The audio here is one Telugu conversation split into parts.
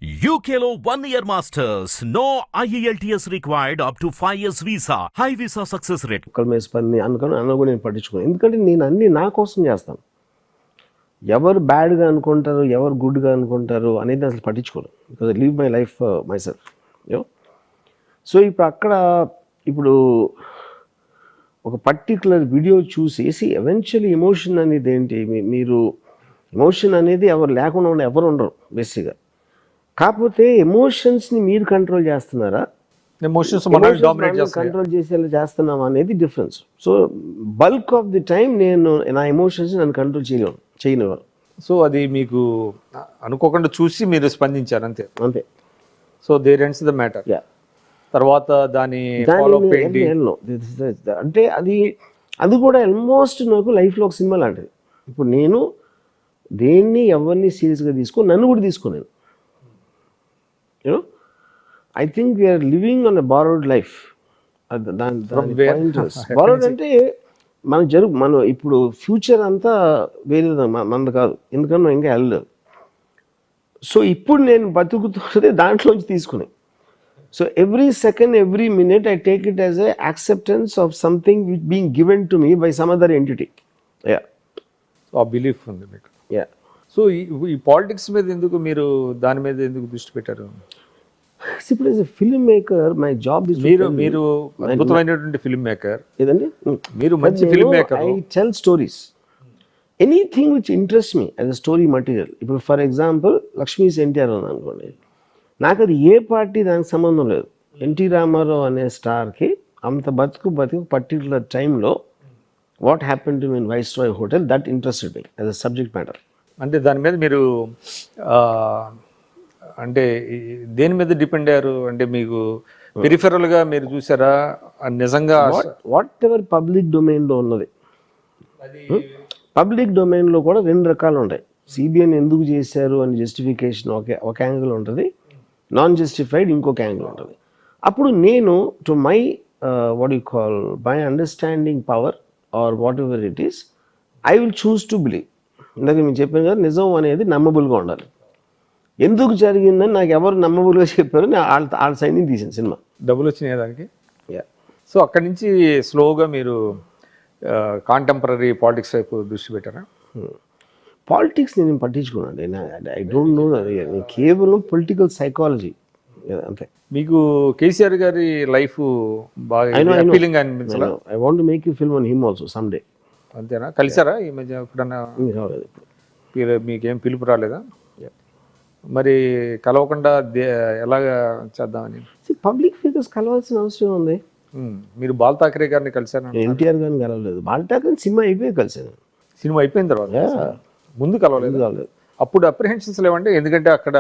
UKLO 1 year masters. No IELTS required up to 5 years visa. High visa success rate. ఒక్కల మీద పని అన్న కూడా నేను పట్టించుకోను. ఎందుకంటే నేను అన్ని నా కోసం చేస్తాను. ఎవరు బ్యాడ్గా అనుకుంటారు, ఎవరు గుడ్గా అనుకుంటారు అనేది అసలు పట్టించుకోను. Because I live my life my self. So ఇప్పుడు ఒక పర్టికులర్ వీడియో చూసేసి ఎవెన్చువల్లీ ఎమోషన్ అనేది ఏంటి, మీరు ఎమోషన్ అనేది ఎవరు లేకుండా ఎవరు ఉండరు బేసిక్గా. కాకపోతే ఎమోషన్స్ని మీరు కంట్రోల్ చేస్తున్నారా, ఎమోషన్స్ కంట్రోల్ చేసేలా చేస్తున్నామా అనేది difference. So bulk of the time నేను నా ఎమోషన్స్ నన్ను కంట్రోల్ చేయనివ్వను. సో అది మీకు అనుకోకుండా చూసి మీరు స్పందించారు అంతే అంతే. So there ends the matter. తర్వాత దాని అంటే అది కూడా ఆల్మోస్ట్ నాకు లైఫ్లో ఒక సినిమా లాంటిది. ఇప్పుడు నేను దేన్ని ఎవరిని సీరియస్గా నన్ను కూడా తీసుకోలేను. I think we're living on a borrowed life. Borrowed అంటే మనం ఇప్పుడు ఫ్యూచర్ అంతా వేరే మనది కాదు, ఎందుకని మనం ఇంకా వెళ్ళలేదు. సో ఇప్పుడు నేను బతుకుతున్నది దాంట్లోంచి తీసుకుని. So every second, every minute I take it as a acceptance of something which being given to me by some other entity. ఆ బిలీఫ్ ఉంది మీకు. సో ఈ పాలిటిక్స్ మీద ఎందుకు మీరు దాని మీద ఎందుకు దృష్టి పెట్టారు? ఇప్పుడు as a film maker my job is మీరు అద్భుతమైనటువంటి ఫిల్మ్ మేకర్. ఏదండి, మీరు మంచి film maker. I tell stories, anything which interest me as a story material. ఇప్పుడు ఫర్ ఎగ్జాంపుల్ లక్ష్మీస్ ఎన్టీఆర్ ఉంది అనుకోండి, నాకు అది ఏ పార్టీ దానికి సంబంధం లేదు. ఎన్టీ రామారావు అనే స్టార్కి అంత బతుకు పర్టికులర్ టైంలో what happen to me in viceroy hotel, that interested me as a subject matter. అంటే దాని మీద మీరు అంటే దేని మీద డిపెండ్ అయ్యారు? అంటే మీకు పెరిఫెరల్గా మీరు చూసారా నిజంగా? వాట్ ఎవర్ పబ్లిక్ డొమైన్లో ఉన్నది. పబ్లిక్ డొమైన్లో కూడా రెండు రకాలు ఉంటాయి. సిబిఐని ఎందుకు చేశారు అని జస్టిఫికేషన్ ఒక యాంగిల్ ఉంటుంది, నాన్ జస్టిఫైడ్ ఇంకొక యాంగిల్ ఉంటుంది. అప్పుడు నేను to my what you call my understanding power or whatever it is, I will choose to believe. ఇందాక మేము చెప్పాను కదా, నిజం అనేది నమ్మబుల్గా ఉండాలి. ఎందుకు జరిగిందని నాకు ఎవరు నమ్మబుల్గా చెప్పారు, వాళ్ళ సైడ్ నుంచి తీసిన సినిమా. డబ్బులు వచ్చినాయి దానికి. సో అక్కడి నుంచి స్లోగా మీరు కాంటెంపరీ పాలిటిక్స్ వైపు దృష్టి పెట్టారా? పాలిటిక్స్ నేను పట్టించుకున్నాను. ఐ డోంట్ నో, కేవలం పొలిటికల్ సైకాలజీ అంతే. మీకు కేసీఆర్ గారి లైఫ్ బాగా అపీలింగ్ అనిపించాలా? I want to make you film on him also some day. అంతేనా? కలిసారా ఈ మధ్య ఎప్పుడన్నా? మీకేం పిలుపు రాలేదా? మరి కలవకుండా ఎలాగా చేద్దామని? పబ్లిక్ ఫిగర్స్ కలవాల్సిన అవసరం ఉంది. మీరు బాల్ ఠాకరే గారిని కలిసారు? ఎన్టీఆర్ గారిని కలవలేదు. బాల్ ఠాకరే సినిమా అయిపోయి కలిసాను. సినిమా అయిపోయిన తర్వాత ముందు కలవలేదు. అప్పుడు అప్రిహెన్షన్స్ లేవంటే, ఎందుకంటే అక్కడ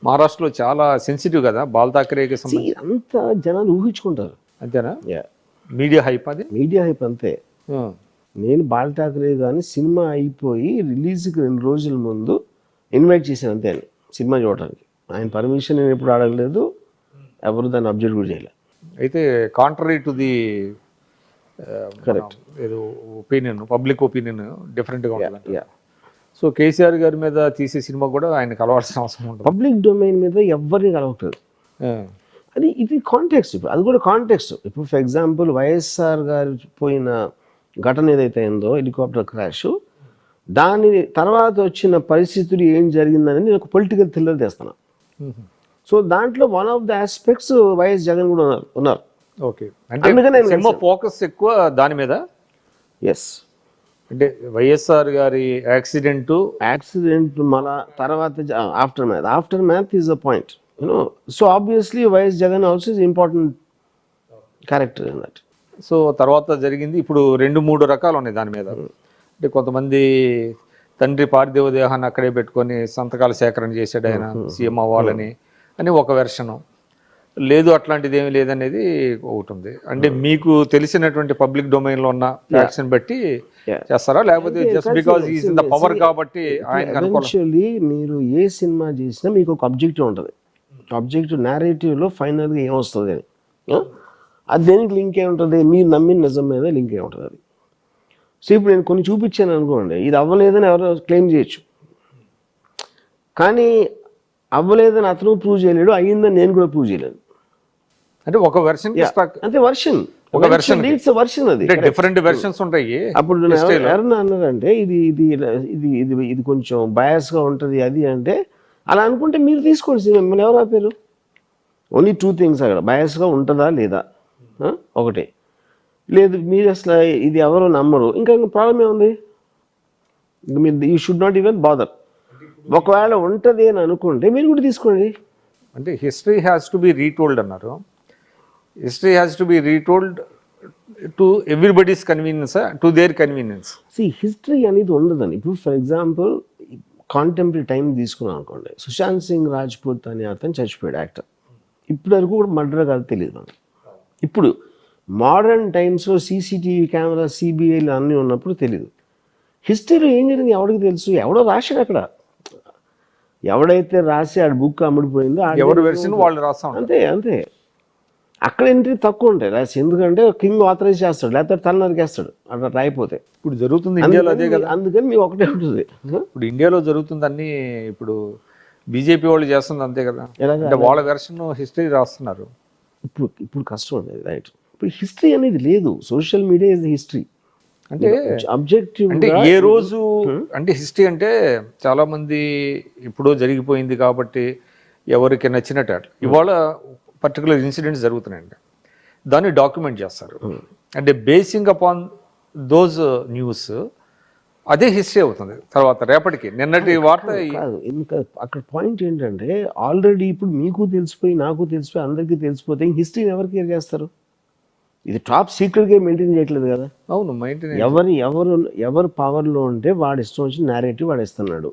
మహారాష్ట్రలో చాలా సెన్సిటివ్ కదా బాల్ ఠాకరేకి సంబంధించి. అంతా జనాలు ఊహించుకుంటారు. అంతేనా? Media hype. అది మీడియా హైప్ అంతే. నేను బాల్ ఠాకరే కానీ సినిమా అయిపోయి రిలీజ్కి 2 రోజుల ముందు ఇన్వైట్ చేశాను అంతే సినిమా చూడడానికి. ఆయన పర్మిషన్ నేను ఎప్పుడు అడగలేదు, ఎవరు దాన్ని అబ్జెక్ట్ కూడా చేయలేదు. అయితే కాంట్రరీ టు ది కరెక్ట్ ఏదో ఒపీనియన్, పబ్లిక్ ఒపీనియన్ డిఫరెంట్గా ఉంటుంది. సో కేసీఆర్ గారి మీద తీసే సినిమా కూడా ఆయన కలవాల్సిన అవసరం ఉంటుంది. పబ్లిక్ డొమైన్ మీద ఎవరిని కలవట్లేదు. ఇది కాంటెక్స్ట్. ఇప్పుడు అది కూడా కాంటెక్స్ట్. ఇప్పుడు ఫర్ ఎగ్జాంపుల్ వైఎస్ఆర్ గారు పోయిన ఘటన ఏదైతే అయిందో, హెలికాప్టర్ క్రాష్, దాని తర్వాత వచ్చిన పరిస్థితులు ఏం జరిగిందని నేను ఒక పొలిటికల్ థ్రిల్లర్ తెస్తాను. సో దాంట్లో one of the aspects YS Jagan కూడా ఉన్నారు. ఓకే, అంటే ఫోకస్ ఎక్కువ దాని మీద. ఎస్, అంటే వైఎస్ఆర్ గారి యాక్సిడెంట్ మళ్ళా తర్వాత after math is a point, so obviously YS Jagan also is important character in that. So తర్వాత జరిగింది. ఇప్పుడు 2-3 రకాలు ఉన్నాయి దాని మీద. అంటే కొంతమంది తండ్రి పార్థివ దేహాన్ని అక్కడే పెట్టుకొని సంతకాల సేకరణ చేశాడు ఆయన సీఎం అవ్వాలని అని ఒక వెర్షను. లేదు అట్లాంటిది ఏమీ లేదనేది ఒకటి ఉంది. అంటే మీకు తెలిసినటువంటి పబ్లిక్ డొమైన్లో ఉన్న ఫ్యాక్షన్ బట్టి చేస్తారా, లేకపోతే just because is in the power కాబట్టి ఆయన? యాక్చువల్లీ మీరు ఏ సినిమా చేసినా మీకు ఒక అబ్జెక్టివ్ ఉంటుంది. అబ్జెక్టివ్ నేరేటివ్లో ఫైనల్గా ఏమొస్తుంది అని, అది దేనికి లింక్ అయి ఉంటుంది, మీరు నమ్మిన నిజం మీద లింక్ అయి ఉంటుంది అది. సో ఇప్పుడు నేను కొన్ని చూపించాను అనుకోండి, ఇది అవ్వలేదని ఎవరో క్లెయిమ్ చేయొచ్చు, కానీ అవ్వలేదని అతను ప్రూవ్ చేయలేడు, అయ్యిందని నేను కూడా ప్రూవ్ చేయలేను. అంటే ఒక వెర్షన్ అంటే వర్షన్ ఒక version కి. వర్షన్ అది. అంటే డిఫరెంట్ వెర్షన్స్ ఉంటాయి. అప్పుడు ఎవరన్నా అన్నారంటే ఇది ఇది ఇది ఇది ఇది కొంచెం బయాస్గా ఉంటుంది అది అంటే, అలా అనుకుంటే మీరు తీసుకోండి సినిమా, మిమ్మల్ని ఎవరు ఆపారు? ఓన్లీ 2 థింగ్స్ అక్కడ, బయాస్గా ఉంటుందా లేదా ఒకటే, లేదు మీరు అసలు ఇది ఎవరో నమ్మరు, ఇంకా ప్రాబ్లం ఏముంది? ఇంక మీరు you should not even bother. ఒకవేళ ఉంటుంది అని అనుకుంటే మీరు కూడా తీసుకోండి. అంటే history has to be retold అన్నారు. History has to be retold to everybody's convenience, to their convenience. History అనేది ఉండదని. ఇప్పుడు ఫర్ ఎగ్జాంపుల్ కాంటెంపరీ టైం తీసుకున్నాం అనుకోండి, సుశాంత్ సింగ్ రాజ్పూత్ అనే అతను చచ్చిపోయాడు, యాక్టర్. ఇప్పటి వరకు కూడా మర్డర్ కాదు తెలియదు మనకి. ఇప్పుడు మోడర్న్ టైమ్స్లో సీసీటీవీ కెమెరా, సిబిఐలు అన్నీ ఉన్నప్పుడు తెలియదు. హిస్టరీలో ఏం జరిగింది ఎవరికి తెలుసు? ఎవడో రాశాడు అక్కడ, ఎవడైతే రాసి ఆడ బుక్ అమ్ముడిపోయిందో ఎవరు వెర్షన్ వాళ్ళు రాస్తాం. అంతే అంతే. అక్కడ ఎంట్రీ తక్కువ ఉంటాయి రాసి, ఎందుకంటే కింగ్ ఆథరైజ్ చేస్తాడు, లేకపోతే తల నరికేస్తాడు అట్లా రాయిపోతే. ఇప్పుడు జరుగుతుంది ఇండియాలో అదే కదా. అందుకని మీ ఒకటే ఉంటుంది. ఇప్పుడు ఇండియాలో జరుగుతుంది అన్ని, ఇప్పుడు బీజేపీ వాళ్ళు చేస్తుంది అంతే కదా. ఎలాగా? అంటే వాళ్ళ వెర్షన్ హిస్టరీ రాస్తున్నారు. ఇప్పుడు కష్టం అనేది, రైట్. ఇప్పుడు హిస్టరీ అనేది లేదు, సోషల్ మీడియా ఇస్ హిస్టరీ. అంటే అబ్జెక్టివ్ అంటే ఏ రోజు అంటే హిస్టరీ అంటే చాలా మంది ఇప్పుడు జరిగిపోయింది కాబట్టి ఎవరికి నచ్చినట్టు ఇవాళ పర్టికులర్ ఇన్సిడెంట్స్ జరుగుతున్నాయండి, దాన్ని డాక్యుమెంట్ చేస్తారు. అంటే బేసింగ్ అపాన్ దోస్ న్యూస్ అదే హిస్టరీ అవుతుంది తర్వాత రేపటికి. నిన్నటి వార్త కాదు, ఇంకా అక్కడ పాయింట్ ఏంటంటే ఆల్రెడీ ఇప్పుడు మీకు తెలిసిపోయి నాకు తెలిసిపోయి అందరికీ తెలిసిపోతే హిస్టరీని ఎవరు కేర్ చేస్తారు? ఇది టాప్ సీక్రెట్గా మెయింటైన్ చేయట్లేదు కదా. అవును, మెయింటైన్. ఎవరు పవర్లో ఉంటే వాడు ఇష్టం వచ్చి నేరేటివ్ వాడు ఇస్తున్నాడు,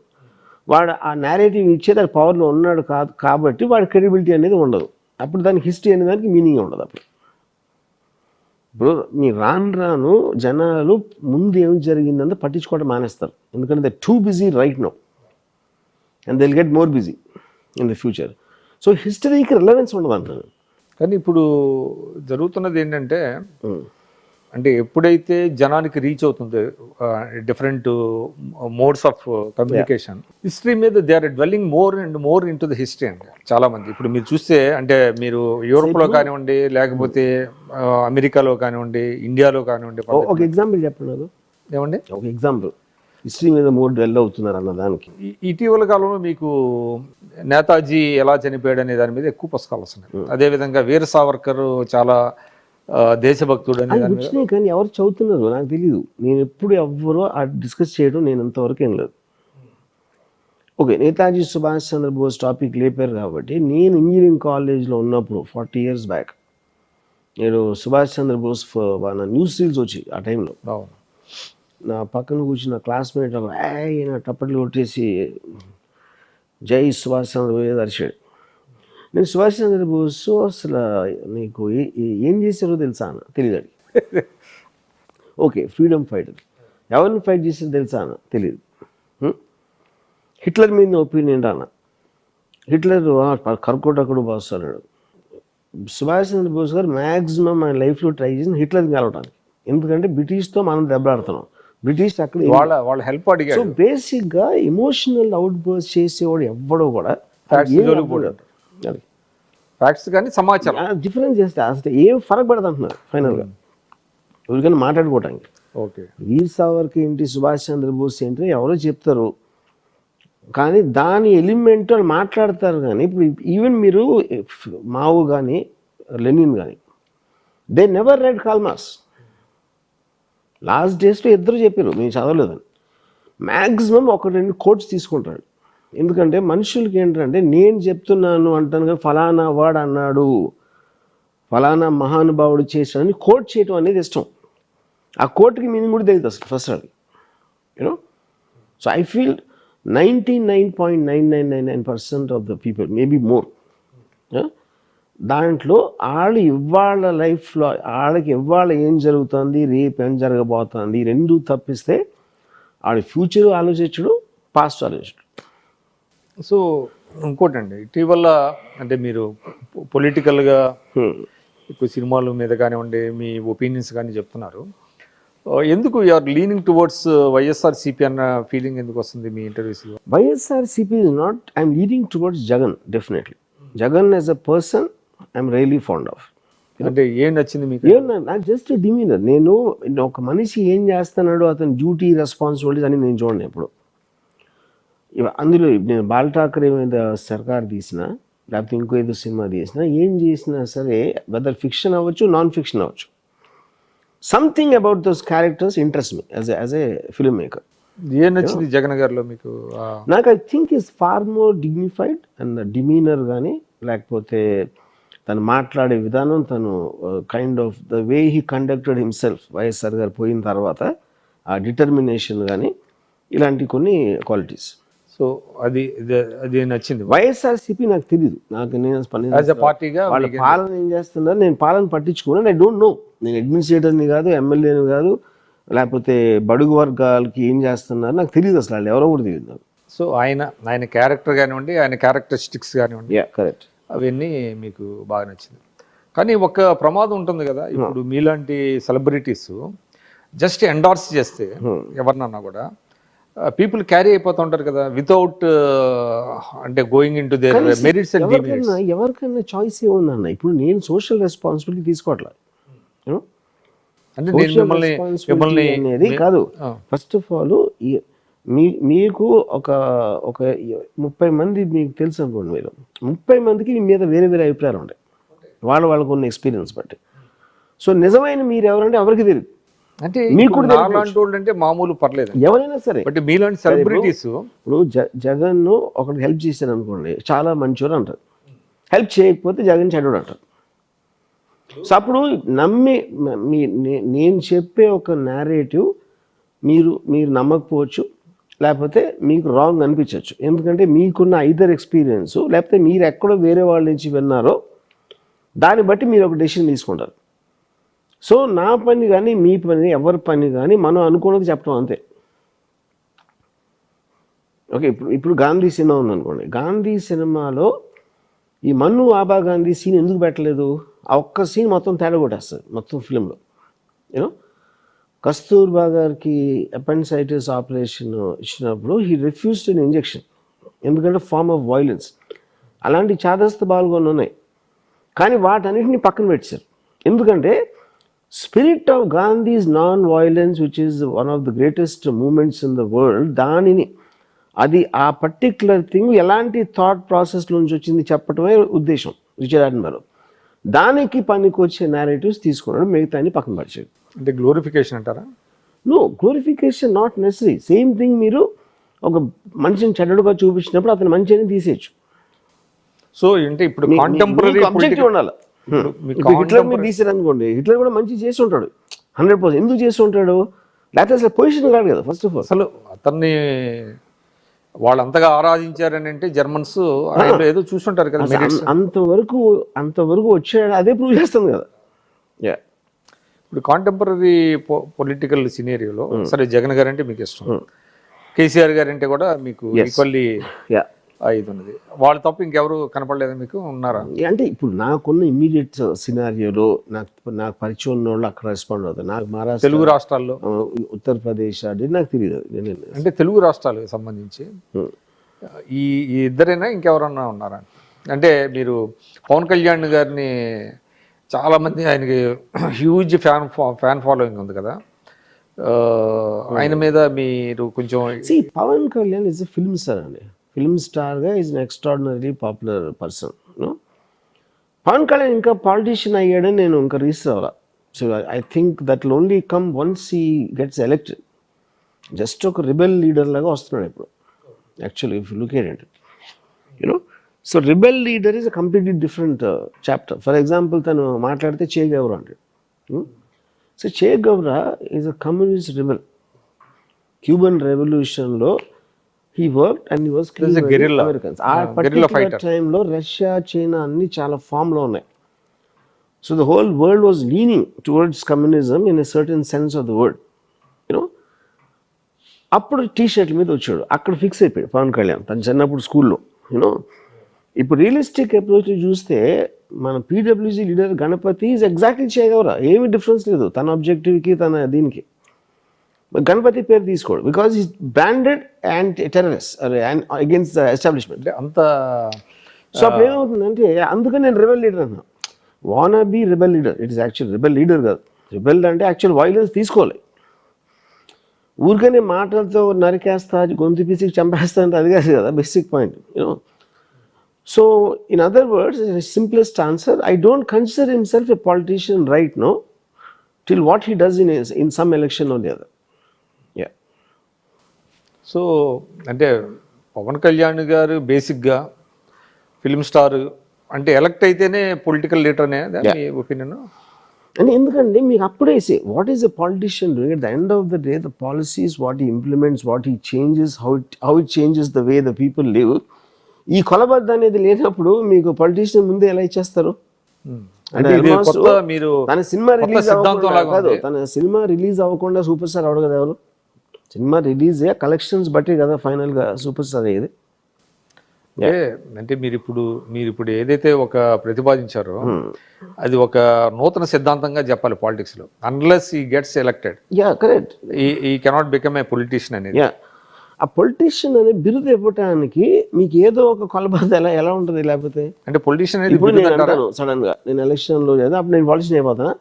వాడు ఆ నేరేటివ్ ఇచ్చేది అది పవర్లో ఉన్నాడు కాదు కాబట్టి వాడి క్రెడిబిలిటీ అనేది ఉండదు. అప్పుడు దానికి హిస్టరీ అనే దానికి మీనింగ్ ఉండదు. అప్పుడు ఇప్పుడు మీ రాను జనాలు ముందు ఏం జరిగిందంటే పట్టించుకోవడం మానేస్తారు, ఎందుకంటే they too busy right know and they will get more busy in the future. So హిస్టరీకి రిలవెన్స్ ఉండదు అంటాను. కానీ ఇప్పుడు జరుగుతున్నది ఏంటంటే, అంటే ఎప్పుడైతే జనానికి రీచ్ అవుతుంది different modes of communication, history మీద they are dwelling more and more into the history అండి. చాలా మంది ఇప్పుడు మీరు చూస్తే, అంటే మీరు యూరోప్లో కానివ్వండి, లేకపోతే అమెరికాలో కానివ్వండి, ఇండియాలో కానివ్వండి. ఒక ఎగ్జాంపుల్ చెప్పండి. ఏమండి ఒక ఎగ్జాంపుల్ హిస్టరీ మీద మోర్ డ్వెల్ అవుతున్నారు అన్న దానికి. ఇటీవల కాలంలో మీకు నేతాజీ ఎలా చనిపోయాడు అనే దాని మీద ఎక్కువ పుస్తకాలు వస్తున్నాయి. అదేవిధంగా వీర సావర్కర్ చాలా దేశభక్తుడు అనే దాని మీద. వచ్చినాయి కానీ ఎవరు చదువుతున్నారు నాకు తెలియదు. నేను ఎప్పుడు ఎవరో డిస్కస్ చేయడం నేను అంతవరకు ఏం లేదు. ఓకే, నేతాజీ సుభాష్ చంద్రబోస్ టాపిక్ లేపారు కాబట్టి, నేను ఇంజనీరింగ్ కాలేజ్లో ఉన్నప్పుడు 40 years బ్యాక్ నేను సుభాష్ చంద్రబోస్ న్యూస్ రీల్స్ వచ్చి ఆ టైంలో నా పక్కన కూర్చున్న క్లాస్మేట్ ఆయన టప్పట్లు కొట్టేసి జై సుభాష్ చంద్రబోస్ అరిచాడు. నేను సుభాష్ చంద్రబోస్ అసలు నీకు ఏం చేశారో తెలుసా అన్న, తెలియదు. ఓకే, ఫ్రీడమ్ ఫైటర్, ఎవరిని ఫైట్ చేసారో తెలుసా అన్న, తెలియదు. హిట్లర్ మీద ఒపీనియన్ అన్న, హిట్లర్ కర్కోటకుడు బాస్ అన్నాడు. సుభాష్ చంద్రబోస్ గారు మ్యాక్సిమం ఆయన లైఫ్లో ట్రై చేసిన హిట్లర్ని కలవడానికి, ఎందుకంటే బ్రిటిష్తో మనం దెబ్బలాడుతున్నాం, బ్రిటిష్ అక్కడ వాళ్ళ హెల్ప్ అడిగారు. సో బేసిక్గా ఎమోషనల్ అవుట్ బర్స్ట్ చేసేవాడు ఎవ్వడో కూడా ఫ్యాక్ట్స్ కానీ సమాచారం డిఫరెన్స్ చేస్తే అసలు ఏం ఫరక్ పడదు అంటున్నారు ఫైనల్గా ఎవరికైనా మాట్లాడుకోవటానికి. ఓకే, వీర్ సావర్కర్ ఏంటి, సుభాష్ చంద్రబోస్ ఏంటి ఎవరో చెప్తారు, కానీ దాని ఎలిమెంట్ వాళ్ళు మాట్లాడతారు. కానీ ఇప్పుడు ఈవెన్ మీరు మావో కానీ లెనిన్ కానీ they never red call marks. Last డేస్లో ఇద్దరు చెప్పారు మేము చదవలేదని. మ్యాక్సిమం 1-2 కోట్స్ తీసుకుంటాడు, ఎందుకంటే మనుషులకి ఏంటంటే నేను చెప్తున్నాను అంటాను కానీ ఫలానా వాడు అన్నాడు, ఫలానా మహానుభావుడు చేశాడని కోట్ చేయటం అనేది ఇష్టం. ఆ కోట్కి మీనింగ్ కూడా తెలియదు అసలు ఫస్ట్ అది, you know. So I feel 99.9999% of the people, maybe more, దాంట్లో వాళ్ళు ఇవాళ లైఫ్లో వాళ్ళకి ఇవాళ ఏం జరుగుతుంది, రేపు ఏం జరగబోతుంది, రెండు తప్పిస్తే వాళ్ళ ఫ్యూచర్ ఆలోచించడు, పాస్ట్ ఆలోచించడు. సో ఇంకోటండి, ఇటీవల అంటే మీరు పొలిటికల్గా ఇప్పుడు సినిమాల మీద కానివ్వండి, మీ ఒపీనియన్స్ కానీ చెప్తున్నారు. ఎందుకు యూఆర్ లీనింగ్ టువర్డ్స్ వైఎస్ఆర్సీపీ అన్న ఫీలింగ్ ఎందుకు వస్తుంది మీ ఇంటర్వ్యూస్లో? YSRCP is not, I'm leading towards Jagan, definitely. Jagan as a person, I'm really fond of. అంటే ఏం నచ్చింది మీకు? నాకు జస్ట్ డిమీనర్. నేను ఒక మనిషి ఏం చేస్తున్నాడో అతని డ్యూటీ రెస్పాన్సిబిలిటీస్ అని నేను చూడండి ఎప్పుడు. అందులో నేను బాల్ ఠాకరే మీద సర్కార్ తీసినా లేకపోతే ఇంకో ఏదో సినిమా తీసినా ఏం చేసినా సరే, వెదర్ ఫిక్షన్ అవ్వచ్చు నాన్ ఫిక్షన్ అవ్వచ్చు, something about those characters interest me as a film maker. ఏం నచ్చింది జగన్ గారిలో మీకు? నాకు I think is far more dignified and demeanour కానీ, లేకపోతే తను మాట్లాడే విధానం, తను kind of the way he conducted himself YSR garu పోయిన తర్వాత, ఆ డిటర్మినేషన్ కానీ, ఇలాంటి కొన్ని క్వాలిటీస్. సో అది నచ్చింది. వైఎస్ఆర్సీపీ నాకు తెలియదు, నాకు నేను పార్టీగా వాళ్ళ పాలన ఏం చేస్తున్నారు, నేను పాలన పట్టించుకున్నాను. I don't no. నేను అడ్మినిస్ట్రేటర్ని కాదు, ఎమ్మెల్యేని కాదు, లేకపోతే బడుగు వర్గాలకి ఏం చేస్తున్నారు నాకు తెలియదు, అసలు వాళ్ళు ఎవరో కూడా తెలియదు నాకు. సో ఆయన క్యారెక్టర్ కానివ్వండి, ఆయన క్యారెక్టరిస్టిక్స్ కానివ్వండి, కరెక్ట్, అవన్నీ మీకు బాగా నచ్చింది. కానీ ఒక ప్రమాదం ఉంటుంది కదా, ఇప్పుడు మీలాంటి సెలబ్రిటీస్ జస్ట్ ఎండార్స్ చేస్తే ఎవరినన్నా కూడా పీపుల్ క్యారీ అయిపోతూ ఉంటారు కదా, వితౌట్ అంటే going in to their merits and demerits. ఎవరికైనా చాయిస్ ఏముందన్న, ఇప్పుడు నేను సోషల్ రెస్పాన్సిబిలిటీ తీసుకోవట్లేదు. అంటే మిమ్మల్ని అనేది కాదు. ఫస్ట్ ఆఫ్ ఆల్ మీకు ఒక 30 మంది మీకు తెలుసు అనుకోండి, మీరు 30 మందికి మీ మీద వేరే వేరే అభిప్రాయాలు ఉంటాయి, వాళ్ళకు ఉన్న ఎక్స్పీరియన్స్ బట్టి. సో నిజమైన మీరు ఎవరంటే ఎవరికి తెలియదు. అంటే మీకు అంటే మామూలు పర్లేదు, ఎవరైనా సరే. బట్ మీలాంటి సెలబ్రిటీస్ ఇప్పుడు జగన్ ఒకటి హెల్ప్ చేశారు అనుకోండి, చాలా మంచోడు అంటారు. హెల్ప్ చేయకపోతే జగన్ చెడ్డోడు అంటారు. సో అప్పుడు నమ్మి నేను చెప్పే ఒక నేరేటివ్ మీరు నమ్మకపోవచ్చు, లేకపోతే మీకు రాంగ్ అనిపించవచ్చు. ఎందుకంటే మీకున్న ఐదర్ ఎక్స్పీరియన్స్, లేకపోతే మీరు ఎక్కడో వేరే వాళ్ళ నుంచి విన్నారో దాన్ని బట్టి మీరు ఒక డెసిషన్ తీసుకుంటారు. సో నా పని కానీ, మీ పని, ఎవరి పని కానీ మనం అనుకున్నది చెప్పడం అంతే. ఓకే, ఇప్పుడు గాంధీ సినిమా ఉందనుకోండి, గాంధీ సినిమాలో ఈ మన్ను ఆబా గాంధీ సీన్ ఎందుకు పెట్టలేదు? ఆ ఒక్క సీన్ మొత్తం తేడా కొట్టేస్తుంది మొత్తం ఫిలింలో. యూనో, కస్తూర్బా గారికి అపెండిసైటిస్ ఆపరేషన్ ఇచ్చినప్పుడు హీ రిఫ్యూజ్డ్ అన్ ఇంజెక్షన్, ఎందుకంటే ఫార్మ్ ఆఫ్ వైలెన్స్. అలాంటి చాదస్త బాల్గొని ఉన్నాయి, కానీ వాటన్నిటిని పక్కన పెట్టారు. ఎందుకంటే spirit of Gandhi's non violence, which is one of the greatest moments in the world, దానిని అది ఆ పర్టిక్యులర్ థింగ్ ఎలాంటి థాట్ ప్రాసెస్ నుంచి వచ్చింది చెప్పటమే ఉద్దేశం రిచర్డ్ అట్మర్. దానికి పనికి వచ్చే నేరేటివ్స్ తీసుకున్నాడు, మిగతా అని పక్కన పరిచేది. అంటే గ్లోరిఫికేషన్ అంటారా? No, glorification not necessary. Same thing, మీరు ఒక మనిషిని చెడ్డడుగా చూపించినప్పుడు అతను మంచి అని తీసేయచ్చు. సో అంటే ఇప్పుడు కాంటెంపరరీ ఆబ్జెక్టివ్ ఉండాలి. హిట్లర్ మీరు తీసారు అనుకోండి, హిట్లర్ కూడా మంచి చేసి ఉంటాడు 100%. ఎందుకు చేసి ఉంటాడు? లేకపోతే అసలు పొజిషన్ కాదు కదా. ఫస్ట్ ఆఫ్ ఆల్ అసలు అతన్ని వాళ్ళంతగా ఆరాధించారని అంటే జర్మన్స్ ఏదో చూస్తుంటారు కదా, అంతవరకు వచ్చాడు, అదే ప్రూవ్ చేస్తుంది కదా. ఇప్పుడు కాంటెంపరీ పొలిటికల్ సినేరియోలో సరే జగన్ గారు అంటే మీకు ఇష్టం, కేసీఆర్ గారు అంటే కూడా మీకు ఈక్వల్లీ ఇది ఉన్నది. వాళ్ళు తప్ప ఇంకెవరు కనపడలేదా మీకు? ఉన్నారా? అంటే ఇప్పుడు నాకున్న ఇమ్మీడియట్ సినారియోలో నాకు పరిచయం ఉన్న వాళ్ళు అక్కడ రెస్పాండ్ అవుతారు. నాకు మహారాష్ట్ర, తెలుగు రాష్ట్రాల్లో, ఉత్తరప్రదేశ్ అది నాకు తెలియదు. అంటే తెలుగు రాష్ట్రాలకు సంబంధించి ఈ ఇద్దరైనా ఇంకెవరన్నా ఉన్నారా? అంటే మీరు పవన్ కళ్యాణ్ గారిని చాలామంది, ఆయనకి హ్యూజ్ ఫ్యాన్ ఫాలోయింగ్ ఉంది కదా, ఆయన మీద మీరు కొంచెం Pawan Kalyan is a film star అండి. ఫిల్మ్ స్టార్గా is an extraordinary popular person. Pawan Kalyan ఇంకా పాలిటీషియన్ అయ్యాడని నేను ఇంకా రీసెర్చ్ అవ్వాలి. So I think that will only come once he gets elected. Just ఒక రిబెల్ లీడర్ లాగా వస్తున్నాడు ఇప్పుడు actually if you look at it, you. So rebel leader is a completely different chapter. For example తను మాట్లాడితే చే గౌరా అంటాడు. So Che Gaura is a communist rebel. Cuban రెవల్యూషన్లో he worked and he was killing Americans. ఆ పర్టిక్యులర్ టైంలో రష్యా, చైనా అన్ని చాలా ఫామ్లో ఉన్నాయి. So the whole world was leaning towards communism in a certain sense of the word, you. అప్పుడు టీషర్ట్ల మీద వచ్చాడు, అక్కడ ఫిక్స్ అయిపోయాడు పవన్ కళ్యాణ్ తను చిన్నప్పుడు స్కూల్లో, యూనో. ఇప్పుడు రియలిస్టిక్ అప్రోచ్ చూస్తే మన PWG leader Ganapathi is exactly చేయగలరా, ఏమి డిఫరెన్స్ లేదు తన ఆబ్జెక్టివ్కి తన దీనికి. గణపతి పేరు తీసుకోడు because is branded and terrorist against the establishment. అంటే అంత సో అప్పుడు ఏమవుతుందంటే అందుకని నేను రెబెల్ లీడర్ అన్నా. Wanna be rebel leader, it is actual rebel leader కాదు. రెబెల్ అంటే యాక్చువల్ వైలెన్స్ తీసుకోవాలి. ఊరికనే మాటలతో నరికేస్తా, గొంతు పిసికి చంపేస్తా అంటే అది కాదు కదా basic point, you know. So in other words, simplest answer, I don't consider himself a politician right no till what he does in some election or the other. Yeah. So అంటే పవన్ కళ్యాణ్ గారు బేసిక్గా ఫిల్మ్ స్టార్ అంటే ఎలక్ట్ అయితేనే పొలిటికల్ లీడర్ అనే మీ ఒపీనియన్? And ఎందుకంటే మీకు అప్పుడే say what is a politician doing at the end of the day, the policies what he implements, what he changes, how it changes the way the people live. ఈ కొలబద్ద అనేది లేనప్పుడు మీకు పొలిటీషియన్ ముందే ఎలా ఇచ్చేస్తారు? అంటే మీరు తన సినిమా రిలీజ్ కాదు, తన సినిమా రిలీజ్ అవ్వకుండా సూపర్ స్టార్ అవడు కదా ఎవరు. సినిమా రిలీజ్ కలెక్షన్స్ బట్టి కదా ఫైనల్ గా సూపర్ స్టార్ అయ్యేది. అంటే మీరు ఇప్పుడు ఏదైతే ఒక ప్రతిపాదించారో అది ఒక నూతన సిద్ధాంతంగా చెప్పాలి పాలిటిక్స్ లో. అన్లెస్ ఈ గెట్స్ ఎలక్టెడ్, యా కరెక్ట్, ఈ కెనాట్ బికమ్ ఏ పొలిటీషియన్ అనేది. యా, ఆ పొలిటీషియన్ అనే బిరుదు ఇవ్వటానికి మీకు ఏదో ఒక కొలబద్ద ఎలా ఉంటుంది? లేకపోతే అంటే పొలిటీషియన్ ఇప్పుడు నేను అంటాను సడన్ గా నేను ఎలక్షన్ లో లేదా అప్పుడు నేను పాలిటీషియన్ అయిపోతానా?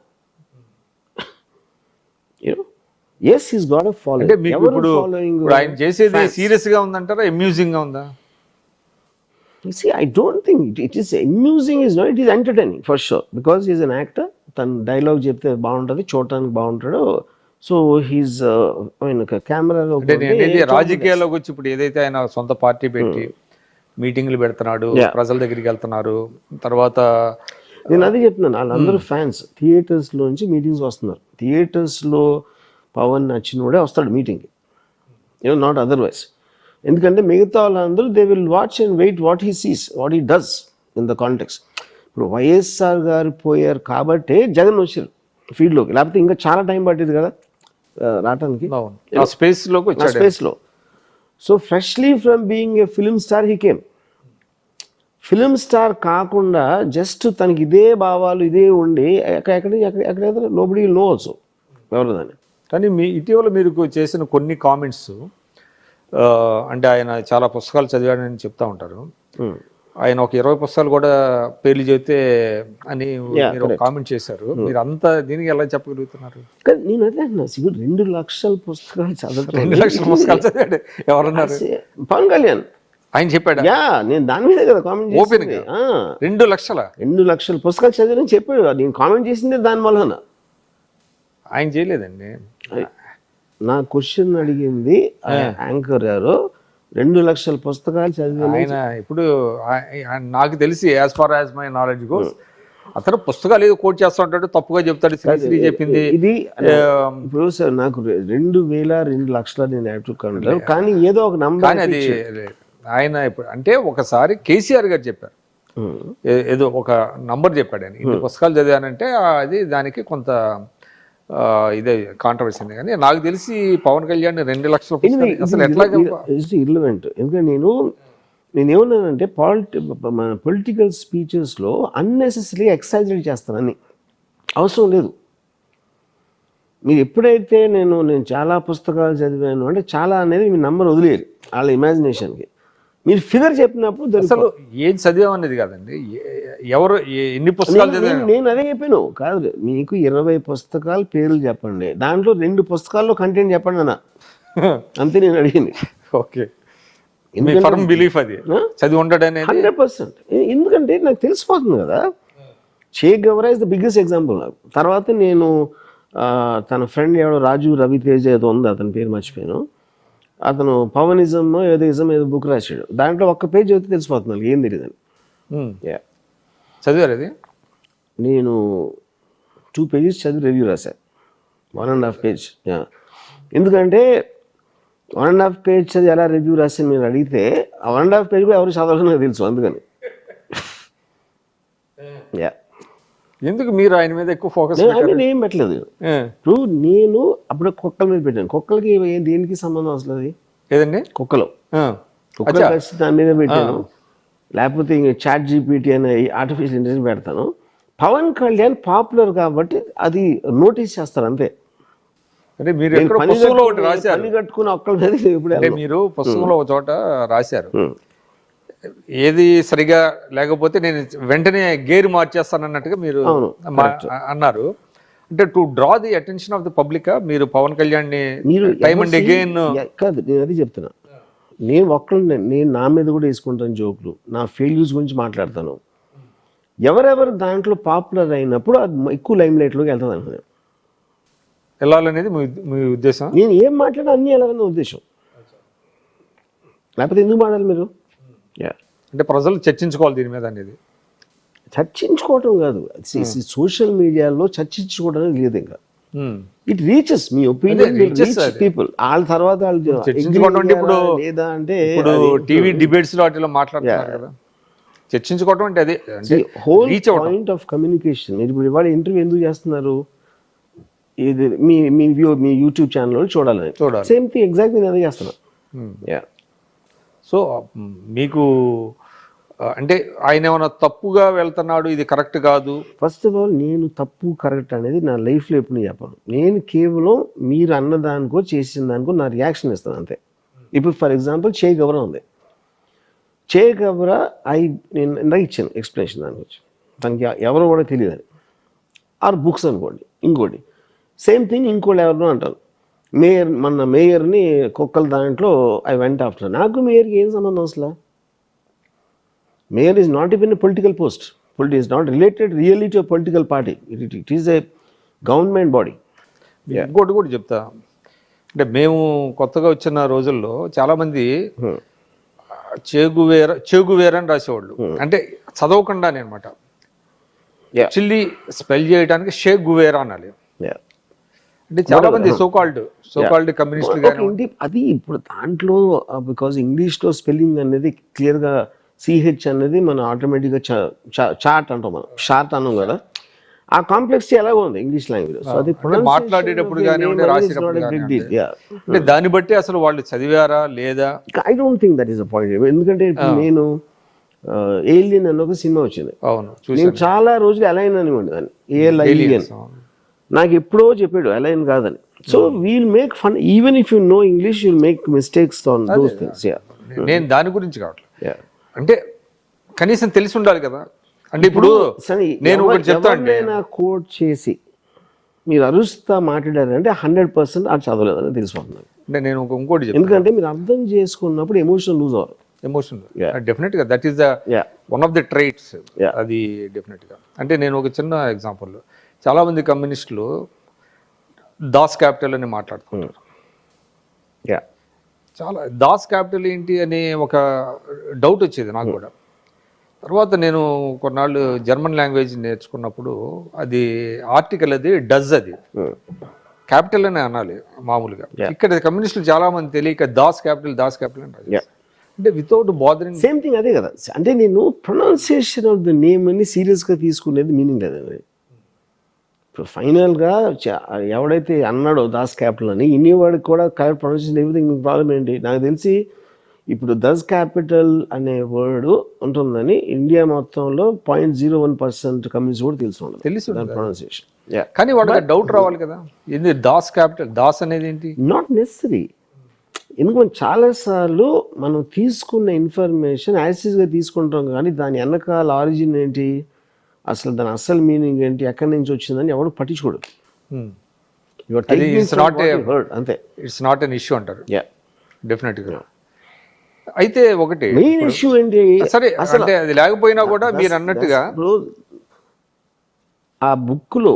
Yes, he's got a following. అంటే మీకు ఇప్పుడు ఆయన చేసేది సీరియస్ గా ఉందంటారా, అమ్యూజింగ్ గా ఉందా? See, I don't think it is amusing, is not, it is entertaining for sure, because he is an actor. తన డైలాగ్ చెప్తే బాగుంటుంది, చూడటానికి బాగుంటాడు. సో హీస్ ఐ మీన్ కెమెరాలో రాజకీయాల్లోకి వచ్చి ఇప్పుడు ఏదైతే ఆయన సొంత పార్టీ పెట్టి మీటింగ్లు పెడుతున్నాడు, ప్రజల దగ్గరికి వెళ్తున్నారు, తర్వాత నేను అదే చెప్తున్నాను, వాళ్ళందరూ ఫ్యాన్స్ థియేటర్స్ లోంచి మీటింగ్స్ వస్తున్నారు. థియేటర్స్ లో పవన్ నచ్చినోడే వస్తాడు మీటింగ్కి, యూనో, నాట్ అదర్వైజ్. ఎందుకంటే మిగతా వాళ్ళందరూ they will watch and wait what he sees, what he does in the context. ఇప్పుడు వైఎస్ఆర్ గారు పోయారు కాబట్టి జగన్ వచ్చారు ఫీల్డ్లోకి, లేకపోతే ఇంకా చాలా టైం పట్టేది కదా రావటానికి స్పేస్లో. So freshly from being a film star he came. Film star కాకుండా జస్ట్ తనకి ఇదే భావాలు ఇదే ఉండి ఎక్కడ నోబడీ విల్ నో ఆల్సో ఎవరు దాన్ని. కానీ ఇటీవల మీరు చేసిన కొన్ని కామెంట్స్, అంటే ఆయన చాలా పుస్తకాలు చదివాడని చెప్తా ఉంటారు. ఆయన ఒక 20 పుస్తకాలు కూడా పేర్లు చెబితే అని మీరు కామెంట్ చేశారు. మీరు అంతా దీనికి ఎలా చెప్పగలుగుతున్నారు? నేను అదే అన్నా, 2 లక్షల పుస్తకాలు చదవడం. 2 లక్షల పుస్తకాలు చదివాడు ఎవరన్నారు? పవన్ కళ్యాణ్ ఆయన చెప్పాడు. నేను దాని మీద కదా కామెంట్ చేసింది. 2 లక్షల పుస్తకాలు చదివాడని చెప్పాడు. నేను కామెంట్ చేసిందే దాని వలన. ఆయన చేయలేదండి. నా క్వశ్చన్ అడిగింది యాంకర్ గారు 2 లక్షల పుస్తకాలు చదివి. ఆయన ఇప్పుడు నాకు తెలిసి as far as my knowledge goes, అతను పుస్తకాలు ఏదో కోట్ చేస్తూ ఉంటాడు, తప్పుగా చెప్తాడు. శ్రీ చెప్పింది ఇది ఇప్పుడు సార్ నాకు 2 లక్షల నేను యాక్చువల్ కానీ ఏదో ఒక నంబర్. కానీ అది ఆయన ఇప్పుడు అంటే ఒకసారి కేసీఆర్ గారు చెప్పారు, ఏదో ఒక నంబర్ చెప్పాడు ఆయన, ఇన్ని పుస్తకాలు చదివానంటే అది దానికి కొంత ఇదే కాంట్రవర్సీ ఉంది. కానీ నాకు తెలిసి పవన్ కళ్యాణ్ 2 లక్షల అసలు ఎట్లా ఇర్రిలెవెంట్. ఎందుకంటే నేనేమన్నానంటే మన పొలిటికల్ స్పీచెస్లో అన్నెసెసరీ ఎక్సైజెడ్ చేస్తానని అవసరం లేదు. మీరు ఎప్పుడైతే నేను చాలా పుస్తకాలు చదివాను అంటే చాలా అనేది మీ నంబర్ వదిలేరు వాళ్ళ ఇమాజినేషన్కి. మీరు ఫిగర్ చెప్పినప్పుడు అసలు ఏం చదివామనేది కాదండి, ఎవరు ఎన్ని పుస్తకాలు చదివాను. నేను అదే చెప్పాను కాదు, మీకు 20 పుస్తకాలు పేర్లు చెప్పండి, దాంట్లో 2 పుస్తకాల్లో కంటెంట్ చెప్పండి అన్న, అంతే నేను అడిగింది. ఓకే, బిలీఫ్ అది చదివి ఉంటాడు 100%. ఎందుకంటే నాకు తెలిసిపోతుంది కదా. చే గవరా ఇస్ ద బిగ్గెస్ట్ ఎగ్జాంపుల్ నాకు. తర్వాత నేను తన ఫ్రెండ్ ఎవడో రాజు రవితేజ ఏదో ఉంది, అతని పేరు మర్చిపోయాను. అతను పవనిజం ఏదో బుక్ రాశాడు, దాంట్లో ఒక్క పేజ్ చదివితే తెలిసిపోతున్నాను ఏం తెలియదని. చదివారు అది? నేను 2 pages చదివి రివ్యూ రాశాను, 1.5 page. ఎందుకంటే 1.5 page చదివి ఎలా రివ్యూ రాశాను మీరు అడిగితే, ఆ 1.5 page కూడా ఎవరు చదవాలని నాకు తెలుసు. అందుకని ఎందుకు మీరు ఆయన మీద ఎక్కువ ఫోకస్ ఏం పెట్టలేదు. ఇప్పుడు నేను అప్పుడు కుక్కల మీద పెట్టాను. కుక్కలకి దేనికి సంబంధం అసలు? ఏదండి కుక్కలు కలిసి దాని మీద పెట్టాను. లేకపోతే ఇంక చాట్ జీపీటీ అనే ఆర్టిఫిషియల్ ఇంటెలిజెన్స్ పెడతాను. పవన్ కళ్యాణ్ పాపులర్ కాబట్టి అది నోటీస్ చేస్తారు అంతే. అంటే మీరు నేను ఎక్కడ పని పుస్తకంలో ఒకటి కట్టుకుని- రాశారు, పని కట్టుకుని ఒక్కళ్ళ మీద ఇప్పుడు అంటే మీరు పుస్తకంలో ఒక చోట రాశారు, ఏది సరిగా లేకపోతే నేను వెంటనే గేర్ మార్చేస్తానన్నట్టుగా మీరు అవును, అన్నారు. అంటే to draw the attention of the public మీరు పవన్ కళ్యాణ్ ని మీరు టైమ్ అండ్ అగైన్ కాదు, నేను అది చెప్తున్నా. నేను ఒక్కళ్ళని, నేను నా మీద కూడా వేసుకుంటాను జోకులు, నా ఫెయిల్యూర్స్ గురించి మాట్లాడతాను. ఎవరెవరు దాంట్లో పాపులర్ అయినప్పుడు అది ఎక్కువ లైమ్ లైట్లోకి వెళ్తుంది అనుకున్నాను. వెళ్ళాలనేది మీ ఉద్దేశం? నేను ఏం మాట్లాడా అన్నీ ఎలాగన్న ఉద్దేశం, లేకపోతే ఎందుకు మాట్లాడాలి మీరు? అంటే ప్రజలు చర్చించుకోవాలి దీని మీద అనేది. చర్చించుకోవటం కాదు, సోషల్ మీడియాలో చర్చించుకోవడం అనేది లేదు. ఇంకా Hmm. It reaches, me opinion reaches అది. పీపుల్. వాళ్ళ తర్వాత వాళ్ళు చర్చించుకోవడం అంటే ఇప్పుడు లేదా అంటే ఇప్పుడు టీవీ డిబేట్స్ లో వాటిలో మాట్లాడుతున్నారు కదా, చర్చించుకోవడం అంటే అదే, అంటే హోల్ రీచ్ అవడం. Point of communication. మీరు ఇప్పుడు ఇవాళ ఇంటర్వ్యూ ఎందుకు చేస్తున్నారు? ఇది మీ యూట్యూబ్ ఛానల్లో చూడాలని. సేమ్ థింగ్ ఎగ్జాక్ట్ నేను అదే చేస్తున్నా. సో మీకు అంటే ఆయన ఏమైనా తప్పుగా వెళ్తున్నాడు, ఇది కరెక్ట్ కాదు? ఫస్ట్ ఆఫ్ ఆల్, నేను తప్పు కరెక్ట్ అనేది నా లైఫ్లో ఎప్పుడు నేను చెప్పను. నేను కేవలం మీరు అన్నదానికో చేసిన దానికో నా రియాక్షన్ ఇస్తాను అంతే. ఇప్పుడు ఫర్ ఎగ్జాంపుల్ చే గవరా ఉంది. చే గవరా నేను ఇందాక ఇచ్చాను ఎక్స్ప్లెనేషన్ దాని గురించి. తనకి ఎవరో కూడా తెలియదని. ఆర్ బుక్స్ అనుకోండి, ఇంకోటి సేమ్ థింగ్ ఇంకోటి ఎవరినో అంటారు. మేయర్ని కుక్కల దాంట్లో ఐ వెంట ఆఫ్టర్. నాకు మేయర్కి ఏం సంబంధం అసలు? Mayor is not even a political post. Is not related really to a political party. It is a government body. ఇంకోటి కూడా చెప్తా, అంటే మేము కొత్తగా వచ్చిన రోజుల్లో చాలా మంది చేగువేరా అని రాసేవాళ్ళు, అంటే చదవకుండానే అనమాట. చిల్లీ స్పెల్ చేయడానికి షేక్ గువేరా అనాలి. అంటే చాలా మంది సోకాల్డ్ కమ్యూనిస్టులు కానీ అది ఇప్పుడు దాంట్లో బికాజ్ ఇంగ్లీష్లో స్పెల్లింగ్ అనేది క్లియర్గా సిహెచ్ అనేది మనం ఆటోమేటిక్గా చాట్ అంటాం, మనం షార్ట్ అన్నాం కదా. ఆ కాంప్లెక్సిటీ ఎలాగో ఉంది ఇంగ్లీష్ లాంగ్వేజ్. సో అది మాట్లాడేటప్పుడు కానివ్వండి, రాసేటప్పుడు అంటే దాన్ని బట్టి అసలు వాళ్ళు చదివారా లేదా? I don't think that is a point. ఎందుకంటే నేను ఏలియన్ అన్న ఒక సినిమా వచ్చింది. అవును, నేను చాలా రోజులు అలైన్ అనివ్వండి దాన్ని, ఏలియన్. నాకు ఎప్పుడో చెప్పాడు అలైన్ కాదని. So we'll make fun, even if you know English you'll make mistakes on those things. నేను దాని గురించి కావట్లేదు, అంటే కనీసం తెలిసి ఉండాలి కదా. అంటే ఇప్పుడు నేను ఒకటి చెప్తాను, కోట్ చేసి మీరు అరుస్తా మాట్లాడారంటే 100% అది చదవలేదని తెలిసిపోతుంది. అంటే నేను ఇంకోటి చెప్తాను, ఎందుకంటే మీరు అర్థం చేసుకున్నప్పుడు ఎమోషన్ లూజ్ అవ్వరు. ఎమోషన్ డెఫినెట్ గా that is the one of the traits. అది డెఫినెట్ గా. అంటే నేను ఒక చిన్న ఎగ్జాంపుల్, చాలా మంది కమ్యూనిస్టులు దాస్ క్యాపిటల్ అని మాట్లాడుకుంటారు. చాలా దాస్ క్యాపిటల్ ఏంటి అని ఒక డౌట్ వచ్చేది నాకు కూడా. తర్వాత నేను కొన్నాళ్ళు జర్మన్ లాంగ్వేజ్ నేర్చుకున్నప్పుడు అది ఆర్టికల్ అది డజ్, అది క్యాపిటల్ అని అనాలి మామూలుగా. ఇక్కడ కమ్యూనిస్టులు చాలా మంది తెలియక దాస్ క్యాపిటల్ అని, అంటే వితౌట్ బాదరింగ్. సేమ్ థింగ్ అదే కదా. అంటే నేను ప్రొనౌన్సియేషన్ ఆఫ్ ద నేమ్ అని సీరియస్గా తీసుకునేది మీనింగ్ లేదండి. ఇప్పుడు ఫైనల్గా ఎవడైతే అన్నాడో దాస్ క్యాపిటల్ అని, ఇన్నివాడికి కూడా కరెక్ట్ ప్రొనౌన్సియేషన్ ఎవ్రీథింగ్. మీకు ప్రాబ్లం ఏంటి? నాకు తెలిసి ఇప్పుడు దస్ క్యాపిటల్ అనే వర్డ్ ఉంటుందని ఇండియా మొత్తంలో 0.01% కమ్యూనిస్ట్ కూడా తెలుసు ప్రొనౌన్సియేషన్. కానీ వాడికి డౌట్ రావాలి కదా, ఏంది దాస్ క్యాపిటల్, దాస్ అనేది ఏంటి? Not necessary. ఎందుకంటే చాలాసార్లు మనం తీసుకున్న ఇన్ఫర్మేషన్ యాసిస్గా తీసుకుంటాం, కానీ దాని వెనకాల ఆరిజిన్ ఏంటి, అసలు దాని అసలు మీనింగ్ ఏంటి, ఎక్కడి నుంచి వచ్చిందని ఎవరు పట్టించుకోడు. అంతే, ఇట్స్ నాట్ ఎన్ ఇష్యూ అంటారు. డెఫినెట్గా. అయితే ఒకటి మెయిన్ ఇష్యూ ఏంటి, సరే అంటే అది లేకపోయినా కూడా మీరు అన్నట్టుగా ఆ బుక్లో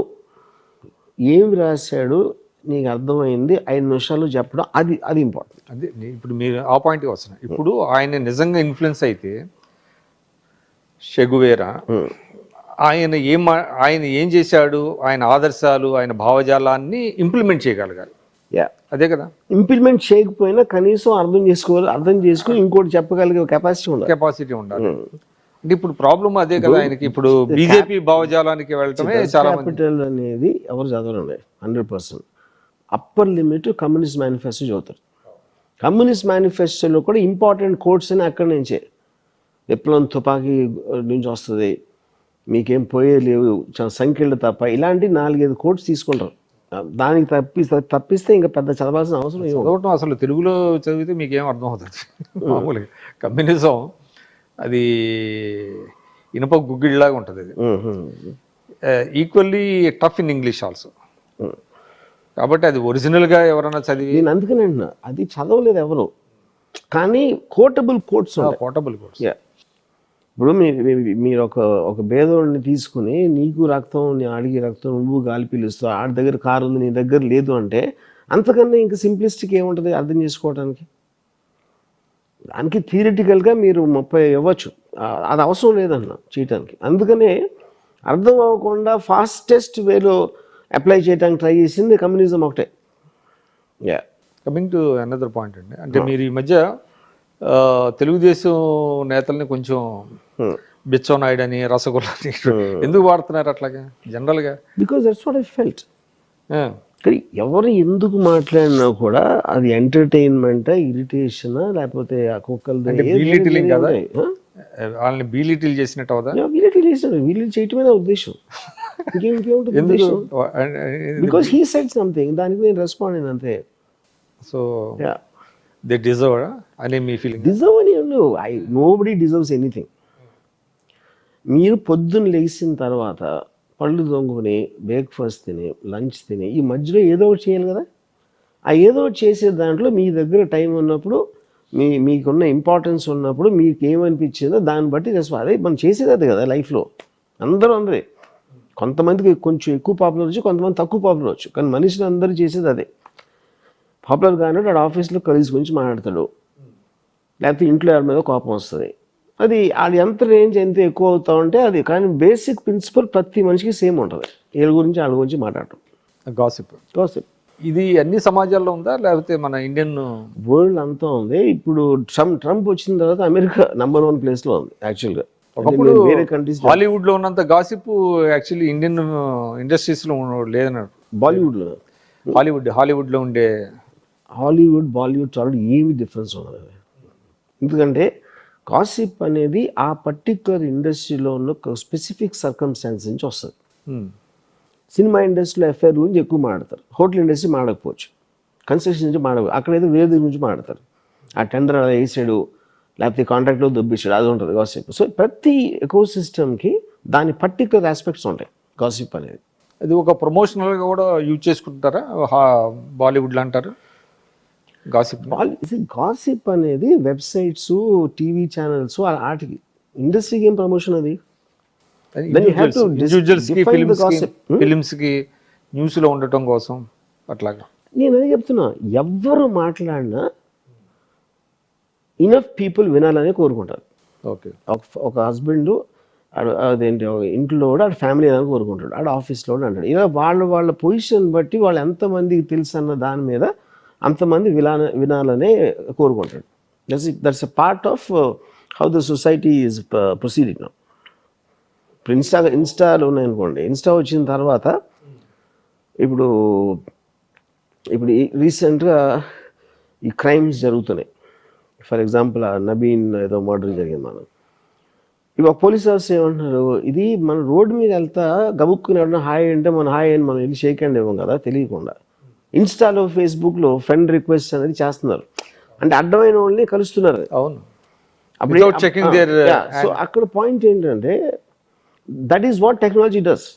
ఏం రాశాడు నీకు అర్థమైంది 5 నిమిషాలు చెప్పడం, అది ఇంపార్టెంట్. అదే ఇప్పుడు మీరు ఆ పాయింట్కి వస్తున్నారు. ఇప్పుడు ఆయన నిజంగా ఇన్ఫ్లుయెన్స్ అయితే షెగువేరా, ఆయన ఏం చేశాడు, ఆయన ఆదర్శాలు, ఆయన భావజాలాన్ని ఇంప్లిమెంట్ చేయగలగాలి. అదే కదా. ఇంప్లిమెంట్ చేయకపోయినా కనీసం అర్థం చేసుకుని ఇంకోటి చెప్పగలిగే కెపాసిటీ ఉండాలి. అంటే ఇప్పుడు ప్రాబ్లం అదే కదా ఆయనకి. ఇప్పుడు బీజేపీ భావజాలానికి వెళ్ళటమే చాలా క్యాపిటల్ అనేది ఎవరు చదవరండి 100%. అప్పర్ లిమిట్ కమ్యూనిస్ట్ మేనిఫెస్టో చదువుతారు. కమ్యూనిస్ట్ మేనిఫెస్టోలో కూడా ఇంపార్టెంట్ కోట్స్ అని అక్కడి నుంచే, విప్లవం తుపాకీ నుంచి వస్తుంది, మీకేం పోయే లేవు, సంఖ్యలు తప్ప, ఇలాంటి 4-5 కోట్స్ తీసుకుంటారు. దానికి తప్పిస్తే ఇంకా పెద్ద చదవాల్సిన అవసరం ఏమి ఉండదు. చదవటం అసలు తెలుగులో చదివితే మీకేం అర్థం అవుతుంది మామూలుగా కమ్యూనిజం అది ఇనుప గుగ్గిళ్ళలాగా ఉంటుంది అది. Equally tough in English also. కాబట్టి అది ఒరిజినల్గా ఎవరైనా చదివి నేను అందుకని అంటున్నా, అది చదవలేదు ఎవరు, కానీ కోటబుల్ కోట్స్ పోర్టబుల్ కోర్స్. ఇప్పుడు మీరు ఒక భేదోడిని తీసుకుని నీకు రక్తం అడిగి రక్తం నువ్వు గాలి పీలుస్తావు, ఆడి దగ్గర కారు ఉంది నీ దగ్గర లేదు అంటే అంతకన్నా ఇంకా సింప్లిస్టిక్ ఏముంటుంది అర్థం చేసుకోవడానికి. దానికి థియరిటికల్గా మీరు 30 ఇవ్వచ్చు, అది అవసరం లేదన్న చేయటానికి. అందుకనే అర్థం అవ్వకుండా ఫాస్టెస్ట్ వేలో అప్లై చేయడానికి ట్రై చేసింది కమ్యూనిజం ఒకటే. కమింగ్ టు అనదర్ పాయింట్ అండి, అంటే మీరు ఈ మధ్య తెలుగుదేశం నేతల్ని కొంచెం బిచ్చోనాయుడు అని రసగుల్లా అని ఎందుకు వాడుతున్నారు అట్లాగా జనరల్గా? Because that's what I felt. కానీ ఎవరు ఎందుకు మాట్లాడినా కూడా అది ఎంటర్టైన్మెంటా, ఇరిటేషనా, లేకపోతే ఆ బీలిటిలింగ్ కదా, వాళ్ళని బీలిటిల్ చేసినట్టు అవుదా? వీళ్ళు చేయటమే ఉద్దేశం, ఇంకేముంటుంది ఉద్దేశం? బికాజ్ హీ సెడ్ సంథింగ్, దానికి నేను రెస్పాండ్ అయిన అంతే. సో దే డిజర్వ్ అనే మీ ఫీలింగ్? డిజర్వ్ అని నోబడీ డిజర్వ్స్ ఎనీథింగ్. మీరు పొద్దున్న లేచిన తర్వాత పళ్ళు దొంగని బ్రేక్ఫాస్ట్ తిని లంచ్ తిని ఈ మధ్యలో ఏదో ఒకటి చేయాలి కదా. ఆ ఏదో ఒకటి చేసే దాంట్లో మీ దగ్గర టైం ఉన్నప్పుడు మీకున్న ఇంపార్టెన్స్ ఉన్నప్పుడు మీకు ఏమనిపించిందో దాన్ని బట్టి అదే మనం చేసేది అది కదా లైఫ్లో. అందరే కొంతమందికి కొంచెం ఎక్కువ పాపులర్ వచ్చు, కొంతమంది తక్కువ పాపులర్ వచ్చు, కానీ మనుషులు అందరూ చేసేది అదే. పాపులర్ కానీ వాడు ఆఫీస్లో కలీగ్స్ గురించి మాట్లాడతాడు, లేకపోతే ఇంట్లో ఎవరి మీద కోపం వస్తుంది. అది ఎంత రేంజ్ ఎంత ఎక్కువ అవుతా ఉంటే అది, కానీ బేసిక్ ప్రిన్సిపల్ ప్రతి మనిషికి సేమ్ ఉంటుంది, వీళ్ళ గురించి వాళ్ళ గురించి మాట్లాడటం. గాసిప్ ఇది అన్ని సమాజాల్లో ఉందా లేకపోతే మన ఇండియన్ వరల్డ్ అంతా ఉంది. ఇప్పుడు ట్రంప్ వచ్చిన తర్వాత అమెరికా నెంబర్ 1 ప్లేస్లో ఉంది యాక్చువల్గా. ఒకప్పుడు వేరే కంట్రీస్ హాలీవుడ్లో ఉన్నంత గాసిప్ యాక్చువల్లీ ఇండియన్ ఇండస్ట్రీస్లో లేదన్నాడు. హాలీవుడ్లో ఉండే బాలీవుడ్ చాలా ఏమి డిఫరెన్స్ ఉండదు. ఎందుకంటే గాసిప్ అనేది ఆ పర్టిక్యులర్ ఇండస్ట్రీలో ఉన్న ఒక స్పెసిఫిక్ సర్కమ్స్టాన్స్ నుంచి వస్తుంది. సినిమా ఇండస్ట్రీలో ఎఫ్ఐఆర్ గురించి ఎక్కువ మాట్లాడతారు, హోటల్ ఇండస్ట్రీ మాడకపోవచ్చు, కన్స్ట్రక్షన్ నుంచి మాడకపోవచ్చు, అక్కడైతే వేరే గురించి మాట్లాడతారు. ఆ టెండర్ అలా వేసాడు, లేకపోతే కాంట్రాక్ట్లో దొబ్బిస్తాడు, అది ఉంటుంది గాసిప్. సో ప్రతి ఎకో సిస్టమ్కి దాని పర్టిక్యులర్ ఆస్పెక్ట్స్ ఉంటాయి గాసిప్ అనేది. అది ఒక ప్రమోషనల్గా కూడా యూజ్ చేసుకుంటారా బాలీవుడ్లో అంటారు గాసిప్ అనేది వెబ్సైట్స్, టీవీ ఛానల్స్, వాటికి ఇండస్ట్రీకి ఏం ప్రమోషన్ అది? ఫిలిమ్స్కి న్యూస్లో ఉండటం కోసం అట్లాగా. నేను అదే చెప్తున్నా, ఎవరు మాట్లాడినా ఇనఫ్ పీపుల్ వినాలని కోరుకుంటారు. ఓకే, ఒక హస్బెండ్ అదేంటి ఇంట్లో కూడా ఆడ ఫ్యామిలీ ఏదైనా కోరుకుంటాడు, ఆడ ఆఫీస్లో కూడా అంటాడు. ఇలా వాళ్ళ పొజిషన్ బట్టి వాళ్ళు ఎంతమందికి తెలుసు అన్న దాని మీద అంతమంది వినాలనే కోరుకుంటాడు. That's a part of how the society is proceeding now. ఇప్పుడు ఇన్స్టాలో ఉన్నాయనుకోండి, ఇన్స్టా వచ్చిన తర్వాత ఇప్పుడు రీసెంట్గా ఈ క్రైమ్స్ జరుగుతున్నాయి. ఫర్ ఎగ్జాంపుల్ నబీన్ ఏదో మర్డర్ జరిగింది. మనం ఇವಾಗ పోలీస్ ఆఫీసర్ ఏమంటున్నారు, ఇది మన రోడ్డు మీద వెళ్తా గబుక్కుని ఎవరైనా హాయ్ అంటే మనం హాయ్ అని మనం వెళ్ళి షేక్ హ్యాండ్ ఇవ్వం కదా తెలియకుండా. ఇన్స్టాలో ఫేస్బుక్లో ఫ్రెండ్ రిక్వెస్ట్ అనేది చేస్తున్నారు, అంటే అడ్డమైన వాళ్ళని కలుస్తున్నారు. అవును, సో అక్కడ పాయింట్ ఏంటంటే that is what technology does.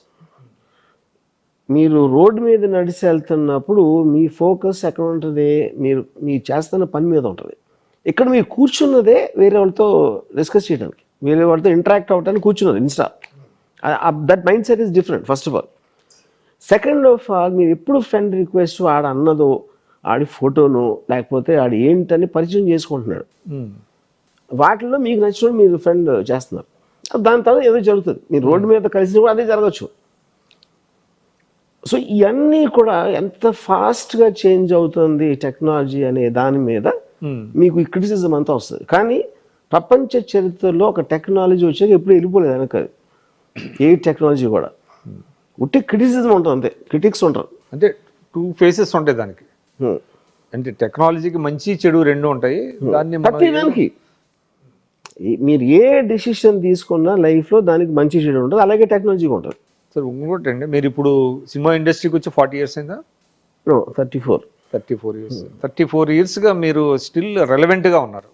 మీరు రోడ్డు మీద నడిచి వెళ్తున్నప్పుడు మీ ఫోకస్ ఎక్కడ ఉంటుంది, మీరు చేస్తున్న పని మీద ఉంటుంది. ఇక్కడ మీరు కూర్చున్నదే వేరే వాళ్ళతో డిస్కస్ చేయడానికి, వేరే వాళ్ళతో ఇంటరాక్ట్ అవ్వడానికి కూర్చున్నది Insta. That mind set is different first of all. Second of all, మీరు ఎప్పుడు ఫ్రెండ్ రిక్వెస్ట్ ఆడ అన్నదో ఆడి ఫోటోను లేకపోతే ఆడు ఏంటని పరిచయం చేసుకుంటున్నాడు. వాటిల్లో మీకు నచ్చినప్పుడు మీరు ఫ్రెండ్ చేస్తున్నారు, దాని తర్వాత ఏదో జరుగుతుంది. మీరు రోడ్డు మీద కలిసి కూడా అదే జరగచ్చు. సో ఇవన్నీ కూడా ఎంత ఫాస్ట్గా చేంజ్ అవుతుంది టెక్నాలజీ అనే దాని మీద మీకు ఈ క్రిటిసిజం అంతా వస్తుంది. కానీ ప్రపంచ చరిత్రలో ఒక టెక్నాలజీ వచ్చాక ఎప్పుడు వెళ్ళిపోలేదు వెనక. ఏ టెక్నాలజీ కూడా ఉట్టి క్రిటిసిజం ఉంటుంది, అంతే, క్రిటిక్స్ ఉంటారు. అంటే 2 ఫేసెస్ ఉంటాయి దానికి. అంటే టెక్నాలజీకి మంచి చెడు రెండు ఉంటాయి. ప్రతి దానికి మీరు ఏ డెసిషన్ తీసుకున్నా లైఫ్లో దానికి మంచి చెడు ఉంటుంది, అలాగే టెక్నాలజీకి ఉంటుంది. సార్ ఇంకోటి అండి, మీరు ఇప్పుడు సినిమా ఇండస్ట్రీకి వచ్చి 40 years అయిందా? 34. 34 years. 34 yearsగా మీరు స్టిల్ రెలవెంట్గా ఉన్నారు.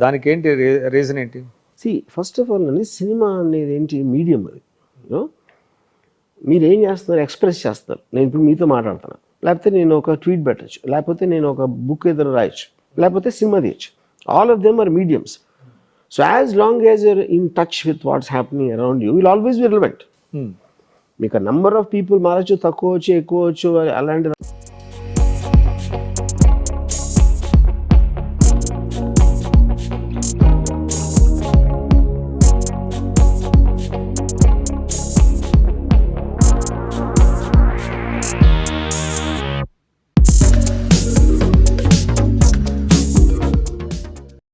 దానికి ఏంటి రీజన్ ఏంటి? ఫస్ట్ ఆఫ్ ఆల్ అండి, సినిమా అనేది ఏంటి, మీడియం అది. మీరు ఏం చేస్తున్నారు, ఎక్స్ప్రెస్ చేస్తారు. నేను ఇప్పుడు మీతో మాట్లాడుతున్నా, లేకపోతే నేను ఒక ట్వీట్ పెట్టచ్చు, లేకపోతే నేను ఒక బుక్ ఏదైనా రాయొచ్చు, లేకపోతే సినిమా తీయచ్చు. All of them are mediums. So as long as you're in touch with what's happening around you will always be relevant. మీకు నంబర్ ఆఫ్ పీపుల్ మారచ్చు, తక్కువ వచ్చు, ఎక్కువ వచ్చు, అలాంటిది